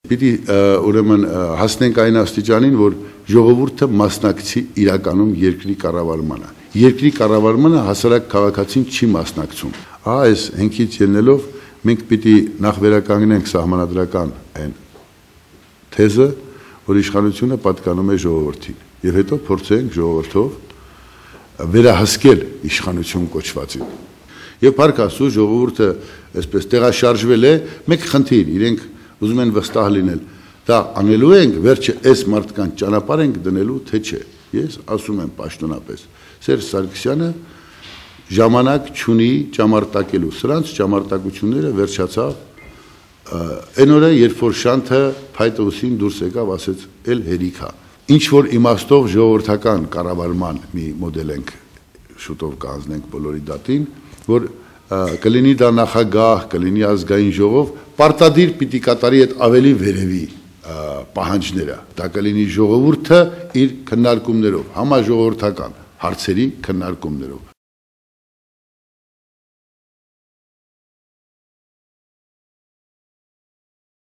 Պիտի ուրեմն հասնենք այն աստիճանին, որ ժողովուրդը մասնակցի իրականում երկրի կառավարմանը։ Երկրի կառավարմանը հասարակ քաղաքացին չի մասնակցում։ Ահա այս հենքից ելնելով մենք պիտի նախ վերականգնենք սահմանադրական այն թեզը, որ իշխանությունը պատկանում է ժողովրդին, եւ հետո փորձենք ժողովրդով վերահսկել իշխանություն կոչվածին։ Եվ փառք Աստծո ժողովուրդը այսպես տեղաշարժվել է, մեկ խնդիր, իրենք ուզում են վստահ լինել, դա անելու ենք, վերջը այս մարդկանց ճանապարհ ենք դնելու, թե չէ։ Ես ասում եմ պաշտոնապես, Սերժ Սարգսյանը ժամանակ չունի ճամարտակելու, սրանց ճամարտակությունները վերջացավ այն օրը, երբ որ Շանթը փայտոսին դուրս եկավ, ասեց, «Էլ հերիք է»։ Ինչ որ իմաստով ժողովրդական կառավարման մի մոդել ենք շուտով կանձնենք բոլորի դատին, որ կլինի դա նախագահ, կլինի ազգային ժողով, պարտադիր պիտի կատարի այդ ավելի վերևի պահանջները, դա կլինի ժողովուրդը իր քննարկումներով, համաժողովրդական հարցերի քննարկումներով։